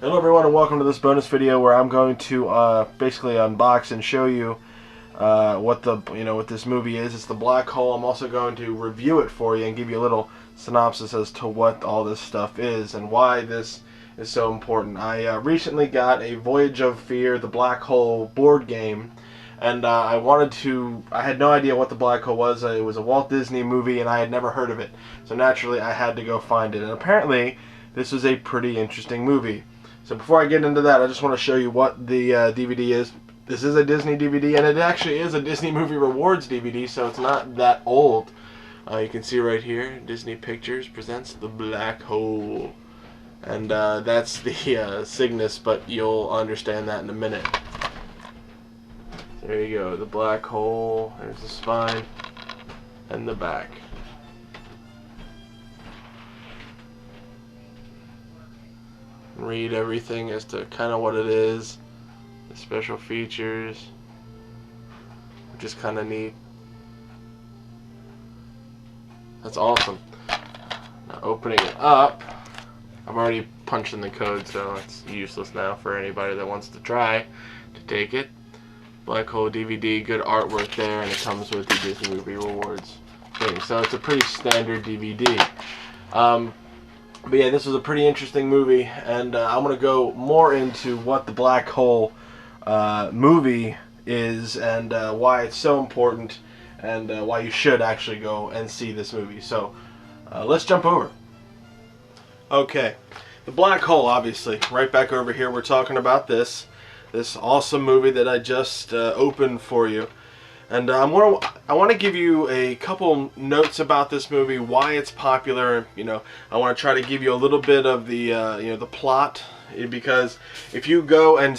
Hello everyone and welcome to this bonus video where I'm going to basically unbox and show you what this movie is. It's The Black Hole. I'm also going to review it for you and give you a little synopsis as to what all this stuff is and why this is so important. I recently got a Voyage of Fear, The Black Hole board game, and I had no idea what The Black Hole was. It was a Walt Disney movie and I had never heard of it, so naturally I had to go find it, and apparently this is a pretty interesting movie. So before I get into that, I just want to show you what the DVD is. This is a Disney DVD, and it actually is a Disney Movie Rewards DVD, so it's not that old. You can see right here, Disney Pictures presents The Black Hole. And that's the Cygnus, but you'll understand that in a minute. There you go, The Black Hole. There's the spine and the back. Read everything as to kind of what it is, the special features, which is kind of neat. That's awesome. Now opening it up, I've already punched in the code, so it's useless now for anybody that wants to try to take it. Black Hole DVD, good artwork there, and it comes with the Disney Movie Rewards thing. So it's a pretty standard DVD. But yeah, this was a pretty interesting movie, and I'm going to go more into what the Black Hole movie is and why it's so important and why you should actually go and see this movie. So let's jump over. Okay, the Black Hole, obviously, right back over here we're talking about this awesome movie that I just opened for you. And I want to give you a couple notes about this movie, why it's popular. I want to try to give you a little bit of the the plot, because if you go and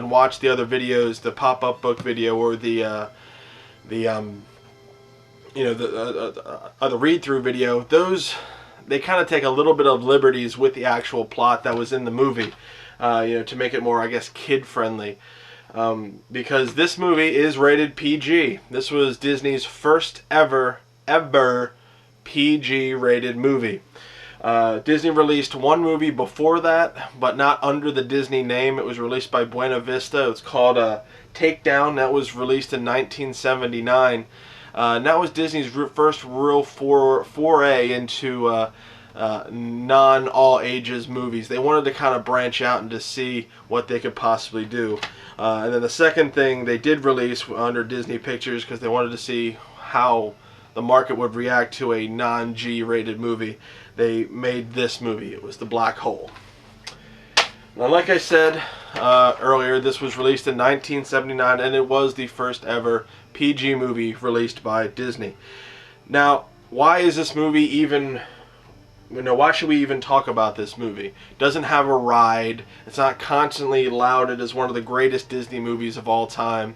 watch the other videos, the pop-up book video or the read-through video, they kind of take a little bit of liberties with the actual plot that was in the movie, to make it more, I guess, kid-friendly. Because this movie is rated PG. This was Disney's first ever PG rated movie. Disney released one movie before that, but not under the Disney name. It was released by Buena Vista. It's called Takedown. That was released in 1979. And that was Disney's first real foray into non-all ages movies. They wanted to kind of branch out and to see what they could possibly do. And then the second thing they did release under Disney Pictures, because they wanted to see how the market would react to a non-G rated movie, they made this movie. It was The Black Hole. Now, like I said earlier, this was released in 1979, and it was the first ever PG movie released by Disney. Now, why is this movie even... why should we even talk about this movie? It doesn't have a ride. It's not constantly lauded as one of the greatest Disney movies of all time.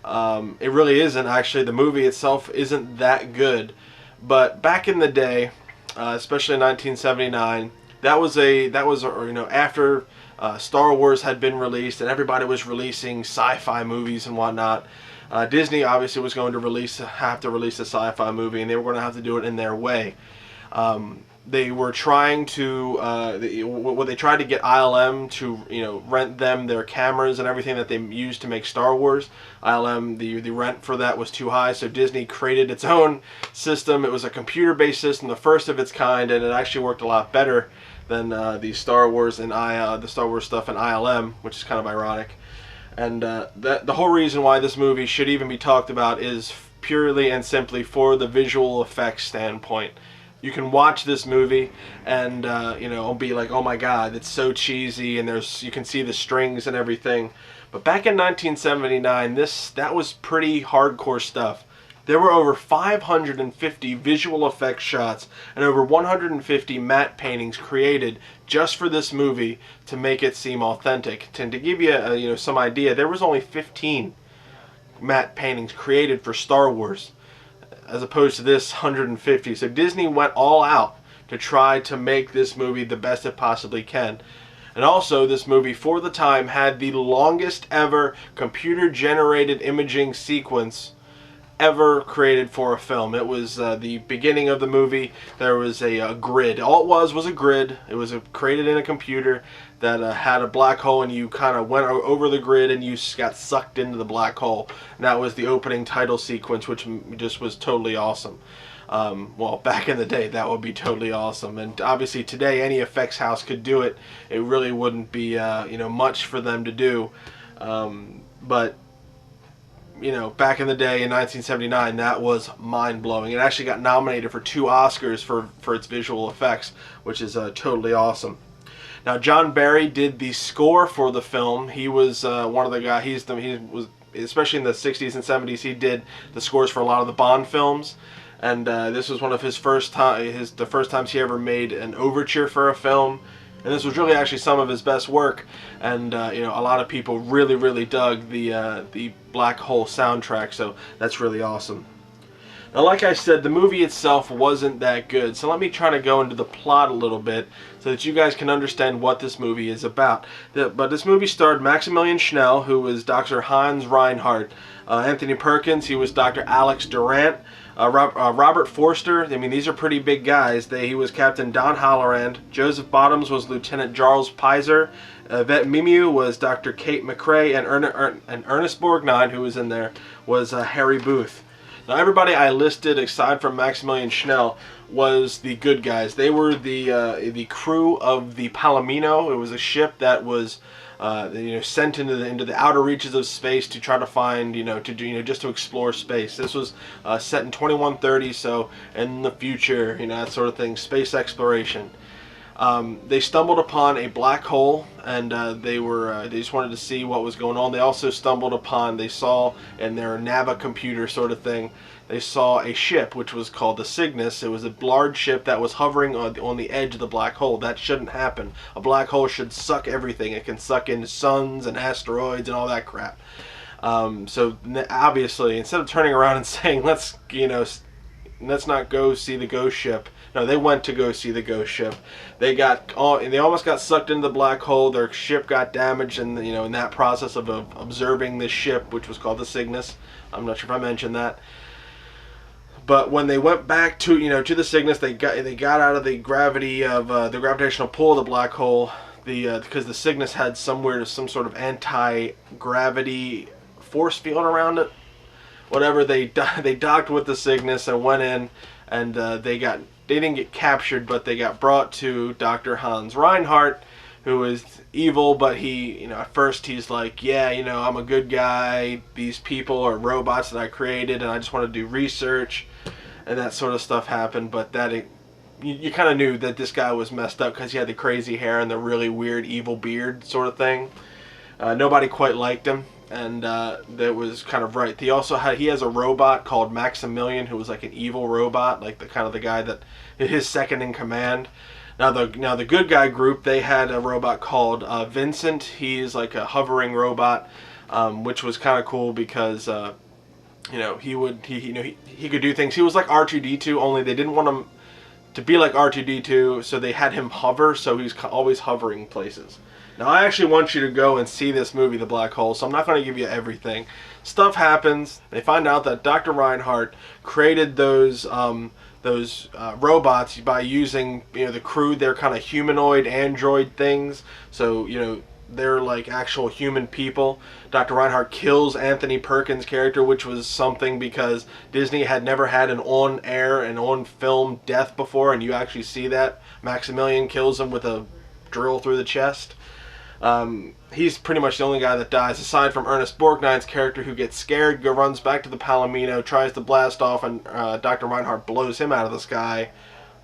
It really isn't, actually. The movie itself isn't that good. But back in the day, especially in 1979, that was after Star Wars had been released and everybody was releasing sci-fi movies and whatnot. Disney obviously was going to have to release a sci-fi movie, and they were going to have to do it in their way. They were trying to, they tried to get ILM to, rent them their cameras and everything that they used to make Star Wars. ILM, the rent for that was too high, so Disney created its own system. It was a computer-based system, the first of its kind, and it actually worked a lot better than the Star Wars stuff in ILM, which is kind of ironic. And the whole reason why this movie should even be talked about is purely and simply for the visual effects standpoint. You can watch this movie and be like, oh my god, it's so cheesy, and you can see the strings and everything. But back in 1979, that was pretty hardcore stuff. There were over 550 visual effects shots and over 150 matte paintings created just for this movie to make it seem authentic. And to give you some idea, there was only 15 matte paintings created for Star Wars, as opposed to this 150. So Disney went all out to try to make this movie the best it possibly can. And also, this movie, for the time, had the longest ever computer-generated imaging sequence ever created for a film. It was the beginning of the movie. There was a grid. All it was a grid. It was created in a computer that had a black hole, and you kind of went over the grid and you got sucked into the black hole. And that was the opening title sequence, which just was totally awesome. Well, back in the day, that would be totally awesome. And obviously today, any effects house could do it. It really wouldn't be much for them to do. But back in the day in 1979, that was mind-blowing. It actually got nominated for 2 Oscars for its visual effects, which is totally awesome. Now, John Barry did the score for the film. He was one of the guys. He was, especially in the 60s and 70s, he did the scores for a lot of the Bond films. And this was one of his the first times he ever made an overture for a film. And this was really actually some of his best work, and a lot of people really, really dug the Black Hole soundtrack, so that's really awesome. Now, like I said, the movie itself wasn't that good, so let me try to go into the plot a little bit so that you guys can understand what this movie is about. But this movie starred Maximilian Schnell, who was Dr. Hans Reinhardt, Anthony Perkins, he was Dr. Alex Durant, Robert Forster. I mean, these are pretty big guys. He was Captain Don Halloran. Joseph Bottoms was Lieutenant Charles Pizer. Yvette Mimieux was Dr. Kate McRae, and Ernest Borgnine, who was in there, was Harry Booth. Now, everybody I listed, aside from Maximilian Schnell, was the good guys. They were the crew of the Palomino. It was a ship that was sent into the outer reaches of space to try to find, just to explore space. This was set in 2130, so in the future, that sort of thing, space exploration. They stumbled upon a black hole, and they just wanted to see what was going on. They also they saw in their Nava computer sort of thing, they saw a ship which was called the Cygnus. It was a large ship that was hovering on the edge of the black hole. That shouldn't happen. A black hole should suck everything. It can suck in suns and asteroids and all that crap. So obviously, instead of turning around and saying, let's not go see the ghost ship. No, they went to go see the ghost ship. They almost got sucked into the black hole. Their ship got damaged, and in that process of observing this ship, which was called the Cygnus. I'm not sure if I mentioned that. But when they went back to the Cygnus, they got out of the gravity of the gravitational pull of the black hole. Because the Cygnus had some sort of anti-gravity force field around it. Whatever, they docked with the Cygnus and went in, and they didn't get captured, but they got brought to Dr. Hans Reinhardt, who is evil, but he, at first he's like, yeah, I'm a good guy. These people are robots that I created, and I just want to do research, and that sort of stuff happened. But you kind of knew that this guy was messed up because he had the crazy hair and the really weird evil beard sort of thing. Nobody quite liked him. And that was kind of right. He has a robot called Maximilian, who was like an evil robot, like the guy that his second in command. Now the good guy group, they had a robot called Vincent. He's like a hovering robot, which was kind of cool because he could do things. He was like R2-D2, only they didn't want him to be like R2-D2, so they had him hover, so he's always hovering places. Now, I actually want you to go and see this movie, The Black Hole, so I'm not going to give you everything. Stuff happens. They find out that Dr. Reinhardt created those robots by using, the crew. They're kind of humanoid android things, so, they're like actual human people. Dr. Reinhardt kills Anthony Perkins' character, which was something because Disney had never had an on-air and on-film death before, and you actually see that. Maximilian kills him with a drill through the chest. He's pretty much the only guy that dies, aside from Ernest Borgnine's character, who gets scared, runs back to the Palomino, tries to blast off, and Dr. Reinhardt blows him out of the sky.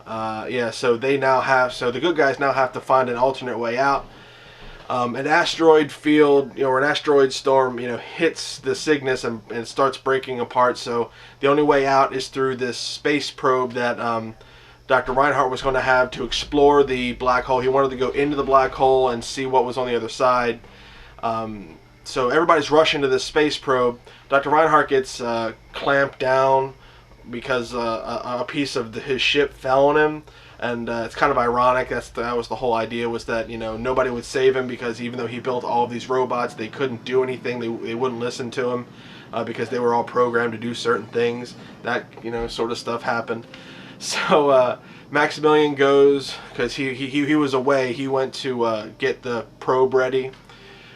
So the good guys now have to find an alternate way out. An asteroid field, or an asteroid storm, hits the Cygnus and starts breaking apart. So the only way out is through this space probe that Dr. Reinhardt was going to have to explore the black hole. He wanted to go into the black hole and see what was on the other side. So everybody's rushing to this space probe. Dr. Reinhardt gets clamped down because a piece of his ship fell on him. And it's kind of ironic. That was the whole idea, was that, you know, nobody would save him because even though he built all of these robots, they couldn't do anything. They wouldn't listen to him because they were all programmed to do certain things. That, you know, sort of stuff happened. So Maximilian goes, because he was away. He went to get the probe ready.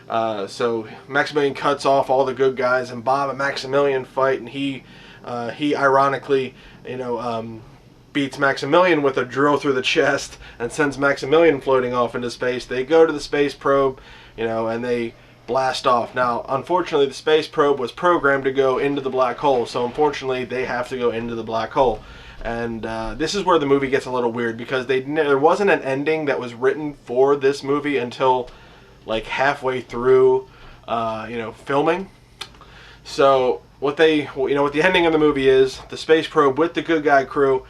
So Maximilian cuts off all the good guys, and Bob and Maximilian fight, and he ironically, you know, beats Maximilian with a drill through the chest and sends Maximilian floating off into space. They go to the space probe, you know, and they blast off. Now, unfortunately, the space probe was programmed to go into the black hole, so unfortunately, they have to go into the black hole. And this is where the movie gets a little weird, because there wasn't an ending that was written for this movie until like halfway through, you know, filming. So what the ending of the movie is, the space probe with the good guy crew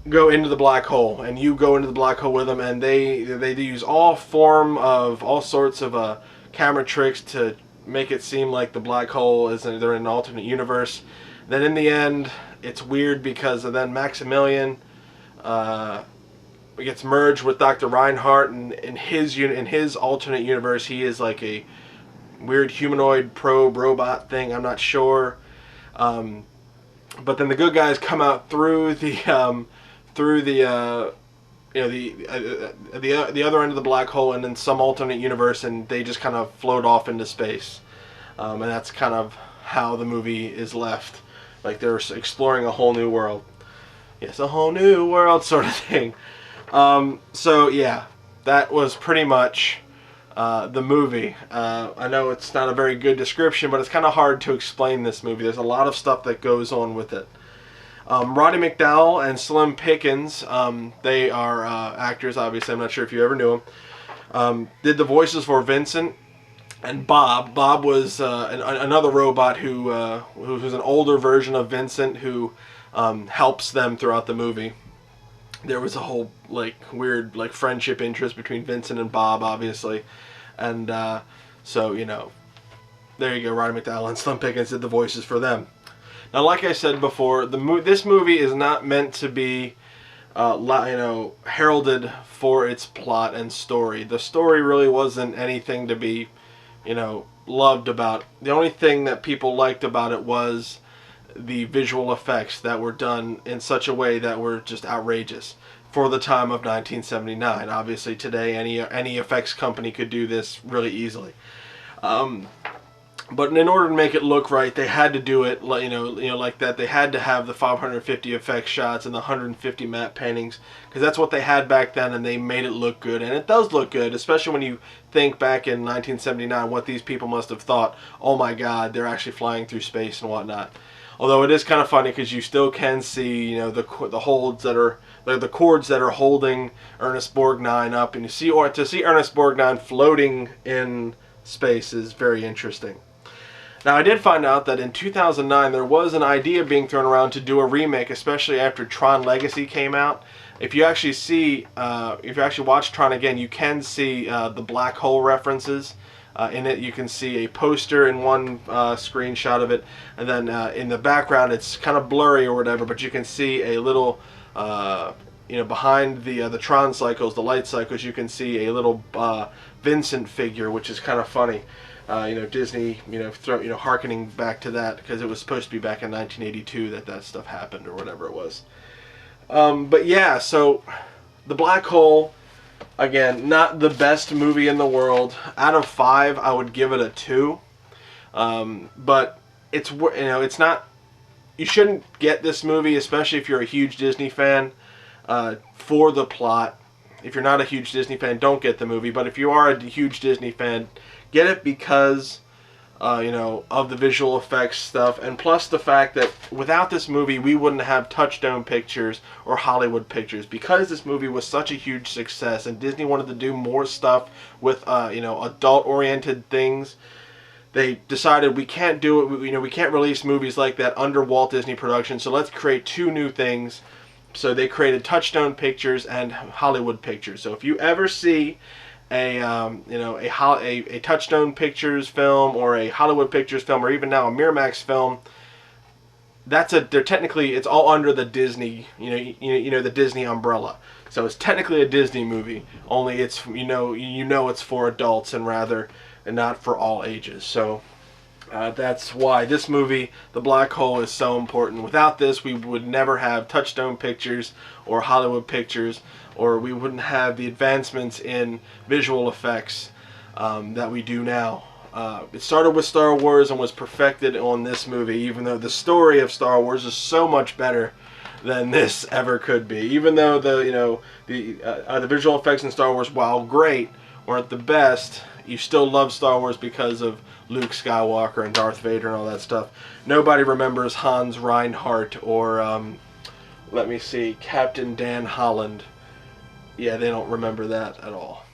go into the black hole, and you go into the black hole with them, and they use all sorts of camera tricks to make it seem like the black hole is they're in an alternate universe. Then in the end, it's weird because then Maximilian gets merged with Dr. Reinhardt, and in his alternate universe, he is like a weird humanoid probe robot thing. I'm not sure, but then the good guys come out through the other end of the black hole and in some alternate universe, and they just kind of float off into space, and that's kind of how the movie is left. Like they're exploring a whole new world. Yes, a whole new world sort of thing. So yeah, that was pretty much the movie. I know it's not a very good description, but it's kind of hard to explain this movie. There's a lot of stuff that goes on with it. Roddy McDowall and Slim Pickens, they are actors, obviously. I'm not sure if you ever knew them. Did the voices for Vincent and Bob. Bob was another robot who's an older version of Vincent who helps them throughout the movie. There was a whole like weird like friendship interest between Vincent and Bob, obviously, and so you know, there you go. Roddy McDowall and Slim Pickens did the voices for them. Now, like I said before, this movie is not meant to be, heralded for its plot and story. The story really wasn't anything to be, loved about. The only thing that people liked about it was the visual effects that were done in such a way that were just outrageous for the time of 1979. Obviously, today any effects company could do this really easily. But in order to make it look right, they had to do it, like that. They had to have the 550 effect shots and the 150 matte paintings, because that's what they had back then, and they made it look good. And it does look good, especially when you think back in 1979 what these people must have thought. Oh my God, they're actually flying through space and whatnot. Although it is kind of funny because you still can see, the holds that are the cords that are holding Ernest Borgnine up, and to see Ernest Borgnine floating in space is very interesting. Now, I did find out that in 2009 there was an idea being thrown around to do a remake, especially after Tron Legacy came out. If you actually watch Tron again, you can see the black hole references in it. You can see a poster in one screenshot of it, and then in the background it's kind of blurry or whatever, but you can see a little, behind the Tron cycles, the light cycles, you can see a little Vincent figure, which is kind of funny. Disney, harkening back to that, because it was supposed to be back in 1982 that stuff happened, or whatever it was. But yeah, so The Black Hole, again, not the best movie in the world. Out of 5, I would give it a 2. But it's not. You shouldn't get this movie, especially if you're a huge Disney fan, for the plot. If you're not a huge Disney fan, don't get the movie. But if you are a huge Disney fan, get it because, of the visual effects stuff, and plus the fact that without this movie, we wouldn't have Touchstone Pictures or Hollywood Pictures. Because this movie was such a huge success, and Disney wanted to do more stuff with, adult-oriented things, they decided we can't do it. We can't release movies like that under Walt Disney Productions, so let's create 2 new things. So they created Touchstone Pictures and Hollywood Pictures. So if you ever see a Touchstone Pictures film or a Hollywood Pictures film, or even now a Miramax film, they're technically, it's all under the Disney, the Disney umbrella. So it's technically a Disney movie, only it's, it's for adults and not for all ages. So that's why this movie, The Black Hole, is so important. Without this, we would never have Touchstone Pictures or Hollywood Pictures, or we wouldn't have the advancements in visual effects that we do now. It started with Star Wars and was perfected on this movie, even though the story of Star Wars is so much better than this ever could be. Even though the visual effects in Star Wars, while great, weren't the best, you still love Star Wars because of Luke Skywalker and Darth Vader and all that stuff. Nobody remembers Hans Reinhardt or let me see, Captain Dan Holland. Yeah, they don't remember that at all.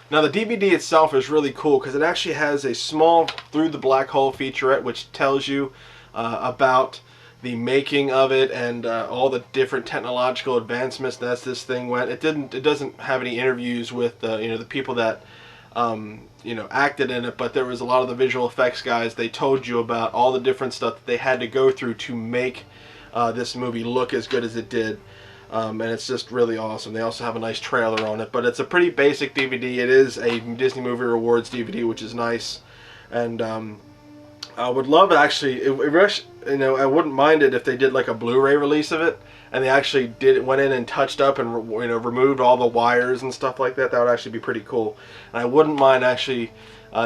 Now the DVD itself is really cool because it actually has a small Through the Black Hole featurette which tells you about the making of it and all the different technological advancements that this thing went. It doesn't have any interviews with the people that acted in it, but there was a lot of the visual effects guys. They told you about all the different stuff that they had to go through to make this movie look as good as it did. And it's just really awesome. They also have a nice trailer on it, but it's a pretty basic DVD. It is a Disney Movie Rewards DVD, which is nice. And I would love actually, I wouldn't mind it if they did like a Blu-ray release of it, and they actually went in and touched up and removed all the wires and stuff like that. That would actually be pretty cool. And I wouldn't mind actually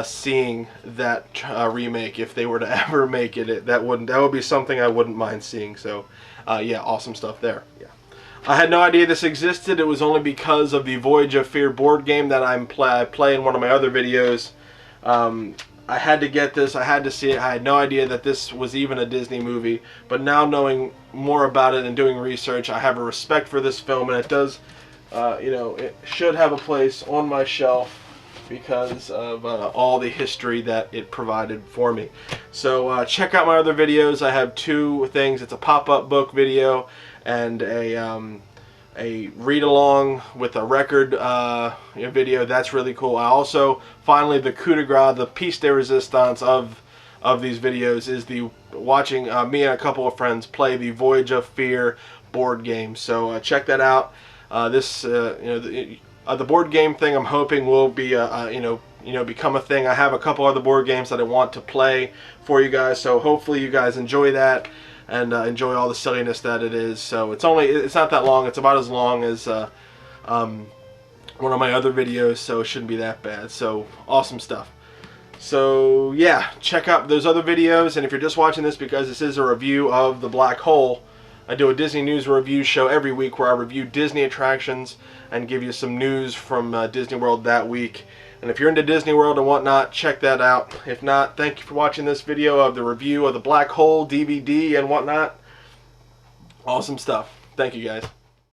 seeing that remake if they were to ever make it. That would be something I wouldn't mind seeing. So yeah, awesome stuff there. Yeah. I had no idea this existed. It was only because of the Voyage of Fear board game that I play in one of my other videos. I had to get this. I had to see it. I had no idea that this was even a Disney movie. But now knowing more about it and doing research, I have a respect for this film, and it does, it should have a place on my shelf because of all the history that it provided for me. So check out my other videos. I have two things. It's a pop-up book video and a read-along with a record video. That's really cool. I also, finally, the coup de grace, the piece de resistance of these videos is watching me and a couple of friends play the Voyage of Fear board game. So check that out. The board game thing, I'm hoping will be become a thing. I have a couple other board games that I want to play for you guys, so hopefully you guys enjoy that and enjoy all the silliness that it is. So it's not that long. It's about as long as one of my other videos, so it shouldn't be that bad. So awesome stuff. So yeah, check out those other videos, and if you're just watching this because this is a review of The Black Hole, I do a Disney News review show every week where I review Disney attractions and give you some news from Disney World that week. And if you're into Disney World and whatnot, check that out. If not, thank you for watching this video of the review of The Black Hole DVD and whatnot. Awesome stuff. Thank you guys.